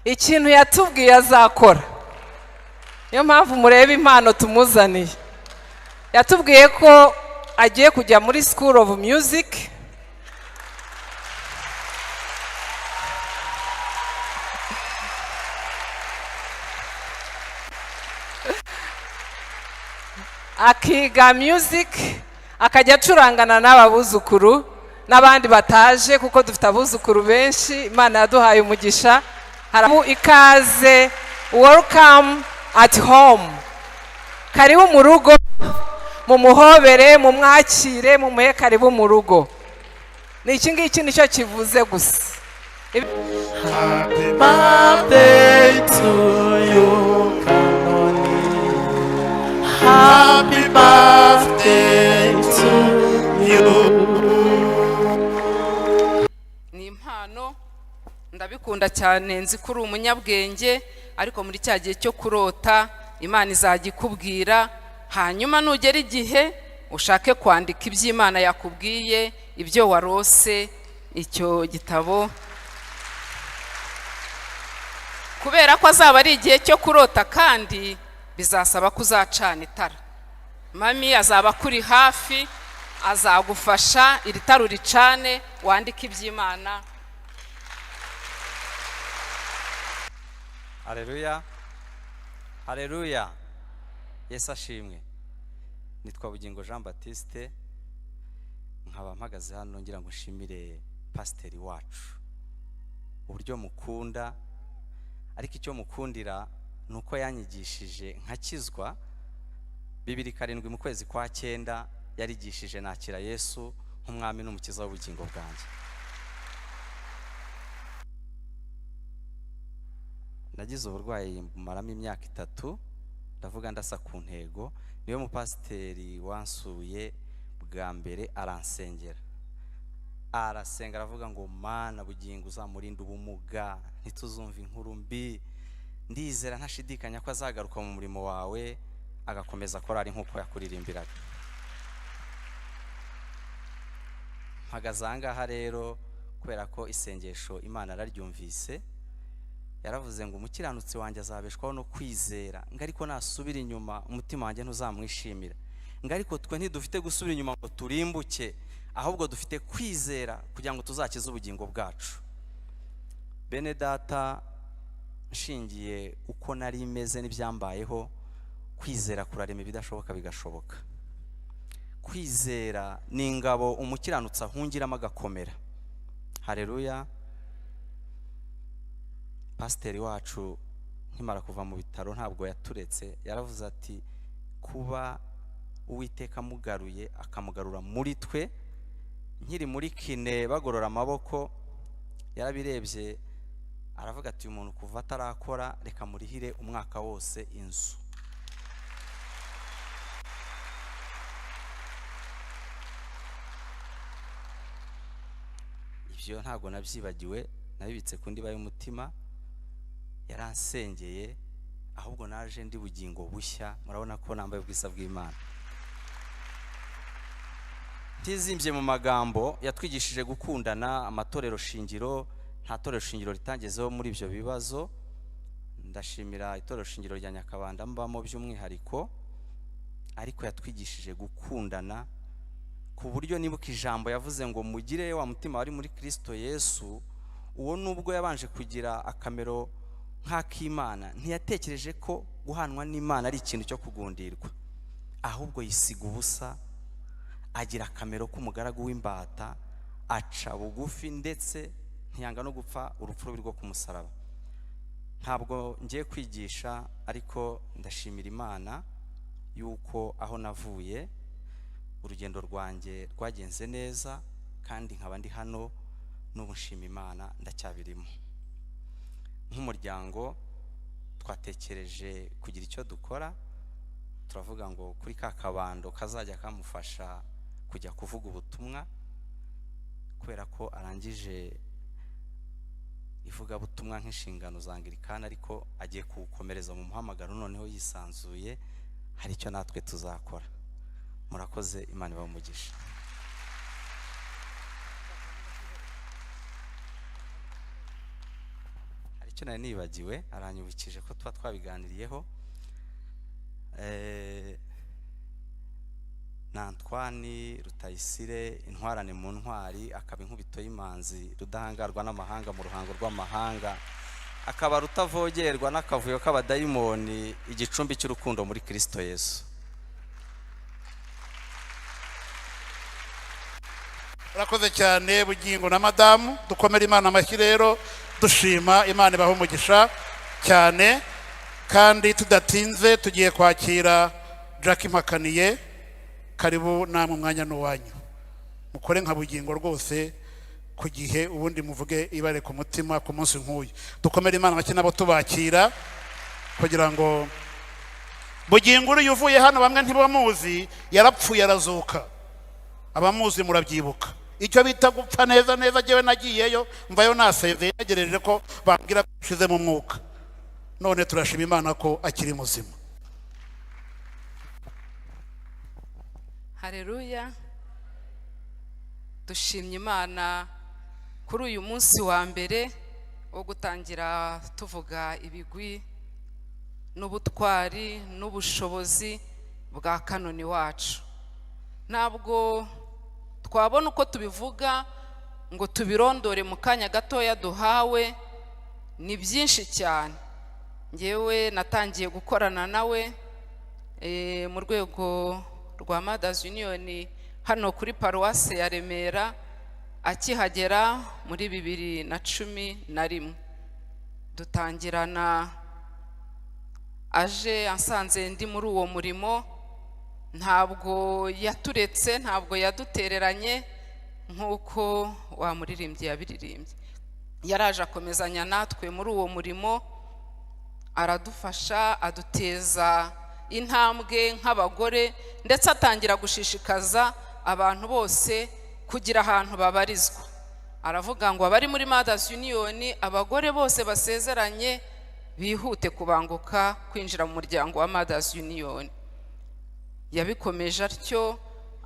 ikintu yatubwiye azakora. Niyo mpamvu mureba impano tumuzaniye. Yatubwiye ko agiye kujya muri School of Music. Akiga music, akajya acurangana n'ababuzukuru n'abandi bataje kuko dufite abuzukuru benshi. Imana yaduhaye umugisha. Haramu ikaze, welcome at home. Karibu mu rugo, mumuhobere, mumwakire, mumuhe karibu mu rugo. Ni iki ngiki nicyo kivuze gusa. Happy birthday to you, Kanoni. Happy birthday to you. Ni impano ndabikunda cyane, nzi ko uri umunyabwenge, ariko muri cya gihe cyo kurota Imana izagikubwira, hanyuma nugera igihe ushake kwandika iby'Imana yakubwiye, ibyo warose. Icyo gitabo kubera ko azaba ari igihe cyo kurota, kandi bizasaba kuzacana itara. Mami azaba kuri hafi, azagufasha iri tara uricane, wandike iby'Imana. Haleluya, haleluya, Yesu ashimwe. Nitwa Bugingo Jean Baptiste, nkaba mpagaze hano ngira ngo nshimire pasiteri wacu uburyo mukunda, ariko icyo mukundira nuko yanyigishije nkakizwa 2007 mu kwezi kwa 9, yarigishije nakira Yesu nk'umwami n'umukiza w'ubugingo bwanjye. Nagize uburwayi maramo imyaka 3, ndavuga ndasa ku ntego. Niyo mupasiteri wansuye bwa mbere aransengera, arasenga aravuga ngo Mana Bugingo uzamurinda ubumuga, ntituzumva inkuru mbi, ndizera ntashidikanya ko azagaruka mu murimo wawe agakomeza akora ari nkuko yakuririmbiraga. Mpagaze ahangaha rero kubera ko isengesho Imana araryumvise, yaravuze ngo umukiranutsi wanjye azabeshwaho no kwizera, ngariko nasubira inyuma umutima wanjye ntuzamwishimira. Ngariko twe ntidufite gusubira inyuma ngo turimbuke, ahubwo dufite kwizera kugira ngo tuzakize ubugingo bwacu. Bene data, nshingiye uko nari meze n'ibyambayeho, kwizera kurarema ibidashoboka bigashoboka. Kwizera ni ingabo umukiranutsi ahungiramo agakomera. Haleluya. Pasiteri wacu nkimara kuva mu bitaro ntabwo yaturetse, yaravuze ati kuba Uwiteka mugaruye akamugarura muri twe. Nkiri muri kine bagorora amaboko, yarabirebye aravuga ati umuntu kuva atarakora reka murihire umwaka wose inzu. Ibyo ntabwo nabyibagiwe, nabibitse ku ndiba y'umutima. Yaransengeye, ahubwo naje ndi bugingo bushya. Murabona ko nambaye ubwisa bw'Imana. Tizimbye mu magambo, yatwigishije gukundana. Amatorero shingiro, nta torero shingiro ritangezeho muri ibyo bibazo. Ndashimira itorero shingiro rya Nyakabanda mbamo by'umwihariko, ariko yatwigishije gukundana ku buryo nibuka ijambo yavuze ngo mugire wa mutima wari muri Kristo Yesu. Uwo nubwo yabanje kugira akamero nk'ak'Imana, ntiyatekereje ko guhanwa n'Imana ari ikintu cyo kugundirwa, ahubwo yisiga ubusa, agira akamero k'umugaragu w'imbata, aca bugufi, ndetse ntiyanga no gupfa urupfu rubi rwo kumusaraba. Ntabwo ngiye kwigisha, ariko ndashimira Imana yuko aho navuye urugendo rwanjye rwagenze neza, kandi nkaba ndi hano n'ubu nshima Imana ndacyabirimo. Nk'umuryango twatekereje kugira icyo dukora, turavuga ngo kuri ka kabando kazajya kamufasha kujya kuvuga ubutumwa, kubera ko arangije ivugabutumwa nk'inshingano za Anglikana, ariko agiye kukomereza mu muhamagaro noneho yisanzuye. Hari icyo natwe tuzakora. Murakoze, Imana ibamugisha. icyo nari nibagiwe aranyubikije ko tuba twabiganiriyeho. Natwe Rutayisire intwarane mu ntwari, akaba inkubito y'imanzi, rudahangarwa n'amahanga mu ruhango rw'amahanga, akaba rutavogerwa n'akavuyo k'abadayimoni, igicumbi cy'urukundo muri Kristo Yesu. Urakoze cyane Bugingo na madamu, dukomere Imana amashyi rero dushima Imana ibaho umugisha cyane. Kandi tudatinze tugiye kwakira Jack Impakaniye. Karibu namwe umwanya n'uwanyu, mukore nka Bugingo rwose ku gihe, ubundi muvuge ibare ku mutima ku munsi nk'uyu. Dukomere Imana amashyi nabo tubakira kugira ngo Bugingo uri uvuye hano bamwe ntibamuzi, yarapfuye arazuka, abamuzi murabyibuka. Icyo bita gupfa neza neza, jewe nagiyeyo mvayo nasezeye nagereje ko bambwira bishize mu mwuka. None turashima Imana ko akiri muzima. Haleluya. Dushimye Imana kuri uyu munsi wa mbere wo gutangira tuvuga ibigwi n'ubutwari n'ubushobozi bwa kanoni wacu. Ntabwo twabona uko tubivuga ngo tubirondore mu kanya gatoya duhawe, ni byinshi cyane. Ngewe natangiye gukorana nawe mu rwego rwa Mothers Union hano kuri paruwase ya Remera, akihagera muri 2011. Dutangirana aje ansanze ndi muri uwo murimo, ntabwo yaturetse, ntabwo yadutereranye nk'uko wamuririmbye yabiririmbye. Yaraje akomezanya natwe muri uwo murimo, aradufasha, aduteza intambwe nk'abagore, ndetse atangira gushishikaza abantu bose kugira ahantu babarizwa. Aravuga ngo abari muri Mothers Union, abagore bose basezeranye bihute kubanguka kwinjira mu muryango wa Mothers Union. Yabikomeje atyo,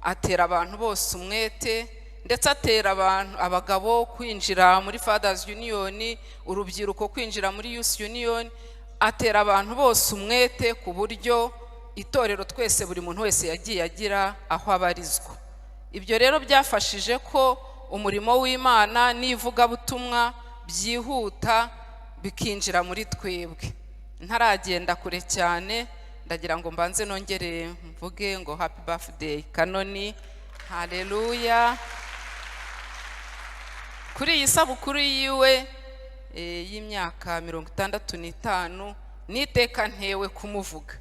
atera abantu bose umwete, ndetse atera abagabo kwinjira muri Fathers Union, urubyiruko kwinjira muri Youth Union, atera abantu bose umwete ku buryo itorero twese buri muntu wese yagiye agira aho abarizwa. Ibyo rero byafashije ko umurimo w'Imana n'ivugabutumwa byihuta bikinjira muri twebwe. Ntaragenda kure cyane, ndagira ngo mbanze nongere mvuge ngo happy birthday Kanoni. Haleluya. Kuri iyi sabukuru yiwe y'imyaka 65 niteka ntewe kumuvuga.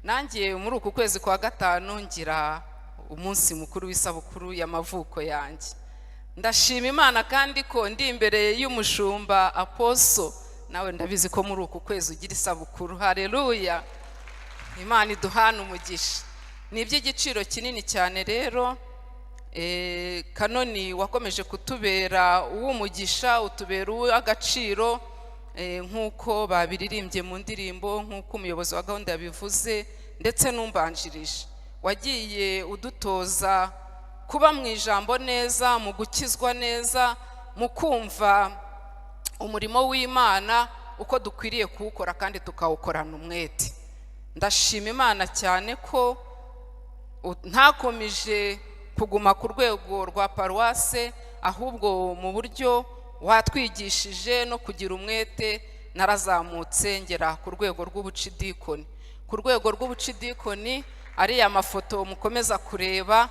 Nangiye muri uku kwezi kwa gatanu ngira umunsi mukuru w'isabukuru y'amavuko yanjye. Ndashima Imana kandi ko ndi imbere y'umushumba Aposo, nawe ndabizi ko muri uku kwezi ugira isabukuru. Haleluya. Imana iduhana umugisha. Ni iby'igiciro kinini cyane rero. Kanoni wakomeje kutubera uw'umugisha, utubera uw'agaciro, nk'uko babiririmbye mu ndirimbo, nk'uko umuyobozi wa gahunda yabivuze, ndetse n'umbanjirije. Wagiye udutoza kuba mu ijambo neza, mu gukizwa neza, mu kumva umurimo w'Imana uko dukwiriye kuwukora kandi tukawukorana umwete. Ndashima Imana cyane ko ntakomeje kuguma ku rwego rwa paruwase, ahubwo mu buryo watwigishije no kugira umwete narazamutse ngera ku rwego rw'ubucidikoni. Ku rwego rw'ubucidikoni ariya mafoto mukomeza kureba,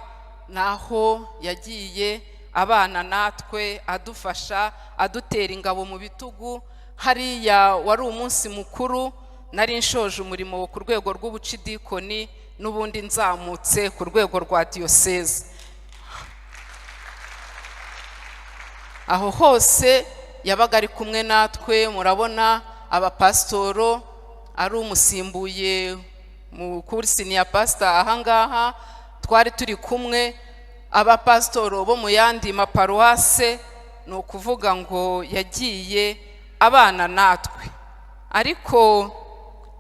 naho yagiye abana natwe, adufasha, adutera ingabo mu bitugu. Hariya wari umunsi mukuru, nari nshoje umurimo ku rwego rw'ubucidikoni, n'ubundi nzamutse ku rwego rwa diyoseze. Aho hose yabaga ari kumwe natwe. Murabona abapasitoro, ari umusimbuye kuri senior pastor ahangaha, twari turi kumwe. Abapasitoro bo mu yandi maparuwase, ni ukuvuga ngo yagiye abana natwe. Ariko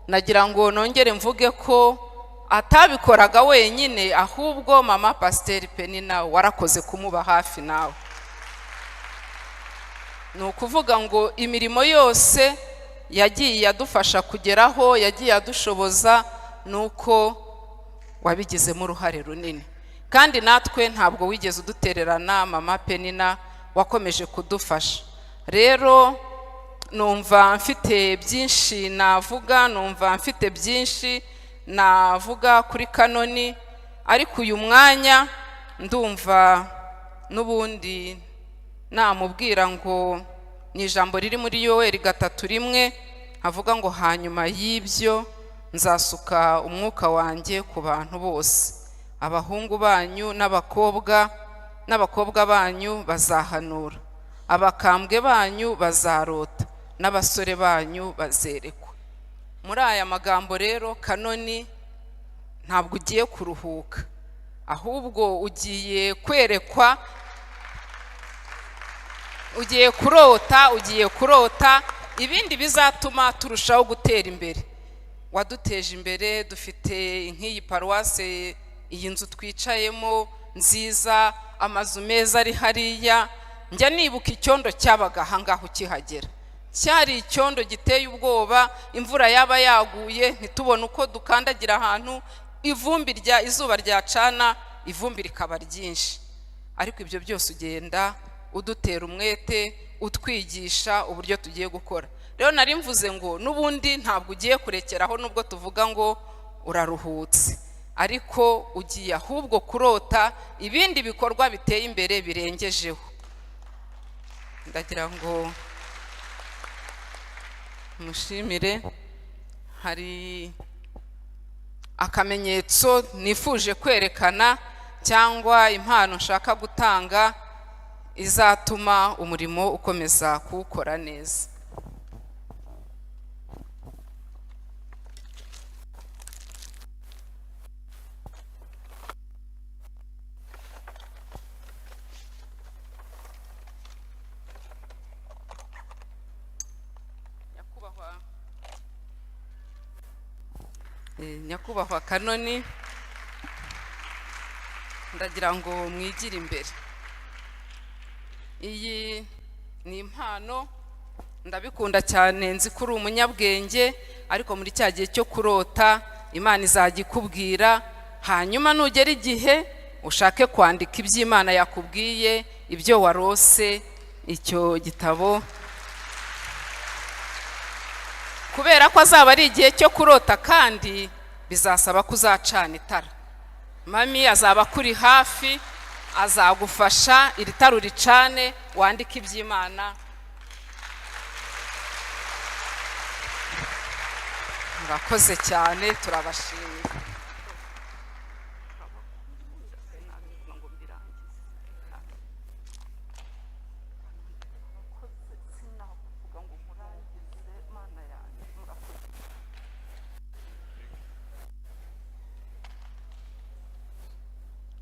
nagira ngo nongere mvuge ko atabikoraga wenyine, ahubwo mama Pasiteri Penina warakoze kumuba hafi nawe. Ni ukuvuga ngo imirimo yose yagiye adufasha kugeraho, yagiye adushoboza, nuko wabigizemo uruhare runini. Kandi natwe ntabwo wigeze udutererana, mama Penina wakomeje kudufasha. Rero numva mfite byinshi navuga, numva mfite byinshi navuga kuri Kanoni, ariko uyu mwanya ndumva n'ubundi namubwira ngo ni ijambo riri muri Yoweri 3:1 avuga ngo hanyuma y'ibyo nzasuka umwuka wanjye ku bantu bose, abahungu banyu n'abakobwa banyu bazahanura, abakambwe banyu bazarota, n'abasore banyu bazerekwa. Muri aya magambo rero Kanoni ntabwo ugiye kuruhuka, ahubwo ugiye kwerekwa, ugiye kurota ibindi bizatuma turushaho gutera imbere. Waduteje imbere, dufite nk'iyi paruwase, iyi nzu twicayemo nziza, amazu meza ari hariya. Njya nibuka icyondo cyabaga ahangaho ukihagera, cyari icyondo giteye ubwoba, imvura yaba yaguye ntitubone uko dukandagira ahantu, izuba ryacana, ivumbi rikaba ryinshi. Ariko ibyo byose ugenda udutera umwete, utwigisha uburyo tugiye gukora. Rero nari mvuze ngo n'ubundi ntabwo ugiye kurekeraho, nubwo tuvuga ngo uraruhutse, ariko ugiye ahubwo kurota ibindi bikorwa biteye imbere birengejeho. Ndagira ngo mushimire. Hari akamenyetso nifuje kwerekana cyangwa impano nshaka gutanga izatuma umurimo ukomeza kuwukora neza. Nyakubahwa Kanoni, ndagira ngo mwigire imbere. Iyi ni impano, ndabikunda cyane, nzi ko uri umunyabwenge, ariko muri cya gihe cyo kurota Imana izajya ikubwira, hanyuma nugera igihe ushake kwandika iby'Imana yakubwiye, ibyo warose, icyo gitabo, kubera ko azaba ari igihe cyo kurota kandi bizasaba kuzacana itara. Mami azaba kuri hafi, azagufasha iri tara uricane, wandike iby'Imana. Murakoze cyane, turabashimira.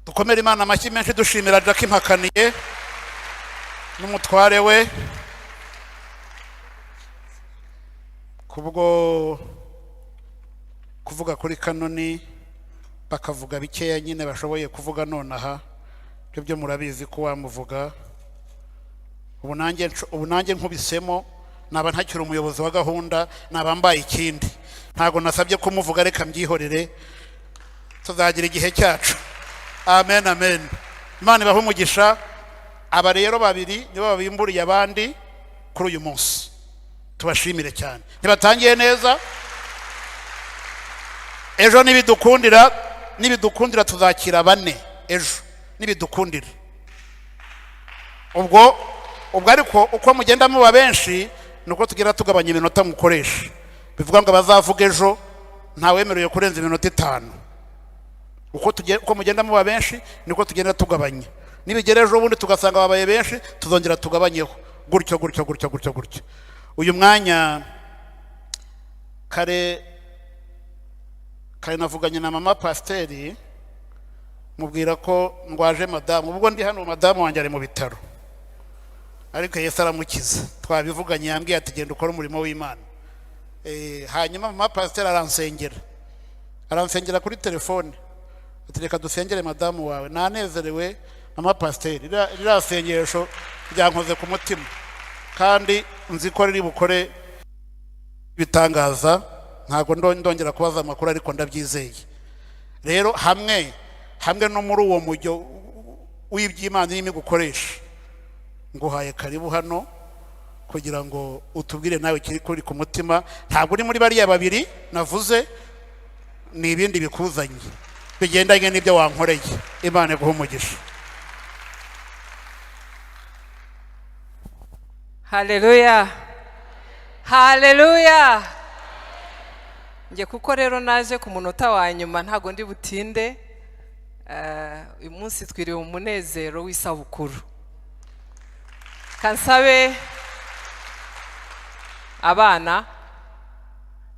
Dukomere Imana amashyi menshi dushimira Jack Impakaniye n'umutware we kubwo kuvuga kuri Kanoni, bakavuga bikeya nyine bashoboye kuvuga nonaha. Byo murabizi ko wamuvuga. Ubu nanjye nkubisemo, naba ntakiri umuyobozi wa gahunda, naba mbaye ikindi. Ntago nasabye kumuvuga, reka mbyihorere, tuzagira igihe cyacu. Amen, amen. Imana ibahe umugisha. Aba rero babiri nibo babimburiye abandi kuri uyu munsi, tubashimire cyane. Ntibatangiye neza. Ejo nibidukundira tuzakira 4 ejo, nibidukundira. Ubwo ariko uko mugenda muba benshi nuko tugira tugabanya iminota mukoresha. Bivuga ngo bazavuga ejo ntawemerewe kurenza iminota 5. Uko mugenda muba benshi niko tugenda tugabanya. Nibigera ejo bundi tugasanga babaye benshi, tuzongera tugabanyeho gutyo. Uyu mwanya kare navuganye na mama Pasiteri, mubwira ko ngwaje madamu. Ubwo ndi hano madamu wanjye ari mu bitaro, ariko Yesu aramukiza. Twabivuganye, yambwiye ati genda ukora umurimo w'Imana. Hanyuma mama Pasiteri aransengera kuri telefone, ati reka dusengere madamu wawe. Nanezerewe mama Pasiteri, rirasengesho ryankoze ku mutima, kandi nzi ko riri bukore bitangaza ntago ndongera kubaza amakuru ariko ndabyizeye rero hamwe no muri uwo mujyo w'iby'Imana irimo gukoresha nguhaye karibu hano kugira ngo utubwire nawe kiri kuri ku mutima ntabwo uri muri bariya babiri navuze ni ibindi bikuzanye bigendanye n'ibyo wankoreye Imana iguhe umugisha. Haleluya, haleluya. Nge kuko rero naje ku munota wa nyuma ntago ndi butinde. Uyu munsi twiriwe umunezero w'isabukuru. Kansabe abana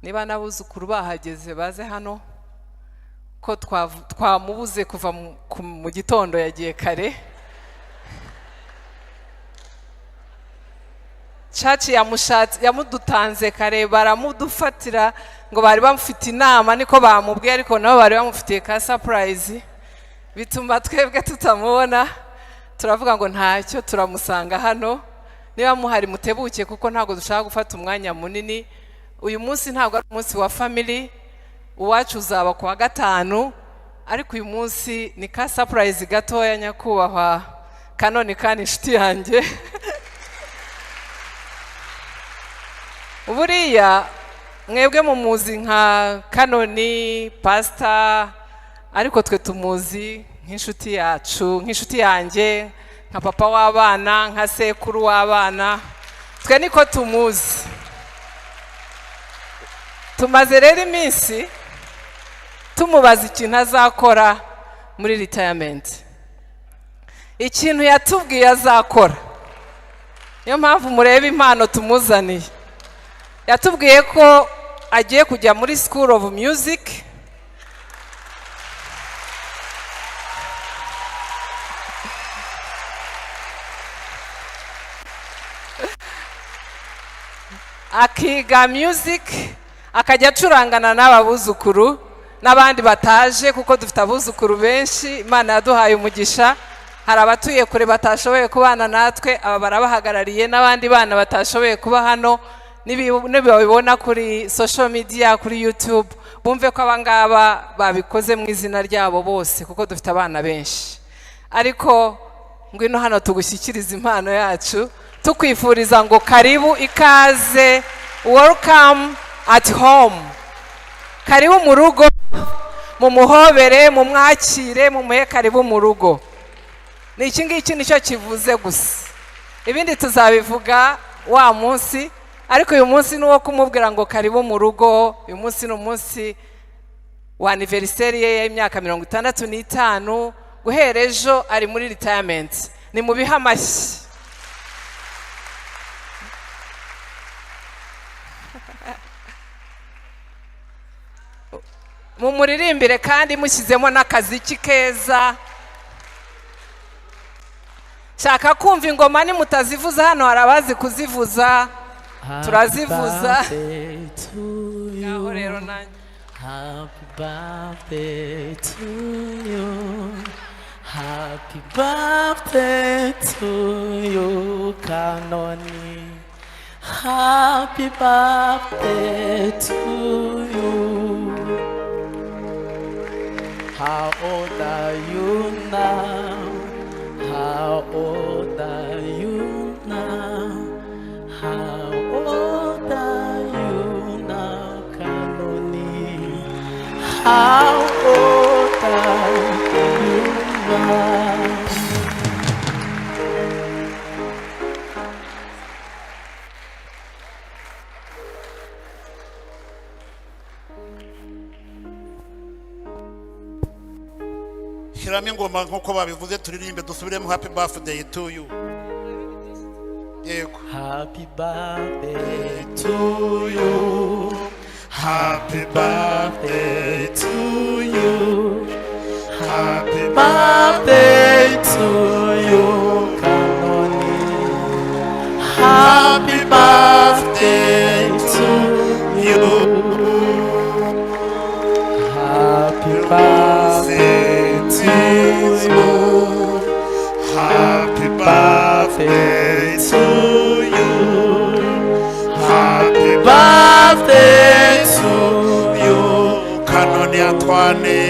niba n'abuzukuru bahageze baze hano ko twamubuze kuva mu gitondo yagiye kare. Chachi yamudutanze kare baramudufatira ngo bari bamufite inama niko bamubwiye ariko nabo bari bamufitiye ka surprise bituma twebwe tutamubona turavuga ngo ntacyo turamusanga hano niba muhari mutebuke kuko ntago dushaka gufata umwanya munini. Uyu munsi ntago ari umunsi wa family uwacu uzaba ku wa gatanu ariko uyu munsi ni ka surprise gatoya nyakubahwa kanoni kandi inshuti yanjye. Buriya mwebwe mumuzi nka kanoni pastor ariko twe tumuzi nk'inshuti yacu nk'inshuti yanjye nka papa w'abana nka sekuru w'abana twe niko tumuzi. Tumaze rero iminsi tumubaza ikintu azakora muri retirement, ikintu yatubwiye azakora. Niyo mpamvu mureba impano tumuzaniye. Yatubwiye ko agiye kujya muri School of Music akiga music akajya acurangana n'ababuzukuru n'abandi bataje kuko dufite abuzukuru benshi. Imana yaduhaye umugisha. Hari abatuye kure batashoboye kubana natwe aba barabahagarariye n'abandi bana batashoboye kuba hano nibabibona kuri social media kuri YouTube bumve ko abangaba babikoze mu izina ryabo bose kuko dufite abana benshi. Ariko ngwino hano tugushyikiriza impano yacu tukwifuriza ngo karibu ikaze, welcome at home. Karibu mu rugo, mumuhobere, mumwakire, mumuhe karibu mu rugo. Ni iki ngiki nicyo kivuze gusa, ibindi tuzabivuga wa munsi. Ariko uyu munsi ni uwo kumubwira ngo karibu mu rugo. Uyu munsi ni umunsi wa anniversary ye y'imyaka 65 guhera ejo ari muri retirement. Ni mu biha amashyi. Mumuririmbire kandi mushyizemo n'akaziki keza. Shaka kumva ingoma ni mutazivuza hano hari abazi kuzivuza. Turazivuza. Ngaho rero nanjye. Happy birthday to you. Happy birthday to you, Kanoni. Happy birthday to you. How old are you now? How old are you now? How old are you now, Kanoni? How old are you now? Shyiramo ingoma nk'uko babivuze turirimbe dusubiremo happy birthday to you. Yego. Happy birthday to you. Happy birthday to you. Happy birthday to you, Kanoni. Happy birthday to you. Happy birthday to you. Happy birthday to you. Happy birthday twane.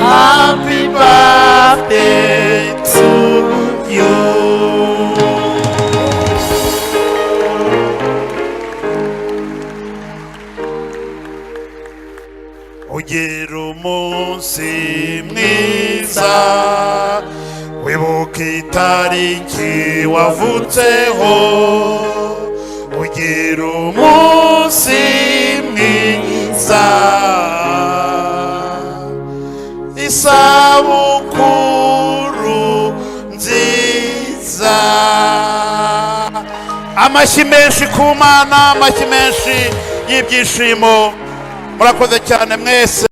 Happy birthday to you. Ugira umunsi mwiza, wibuka itariki wavutseho. Ugira umunsi mwiza, isabukuru nziza. Amashyi menshi ku Mana, amashyi menshi y'ibyishimo. Murakoze cyane mwese.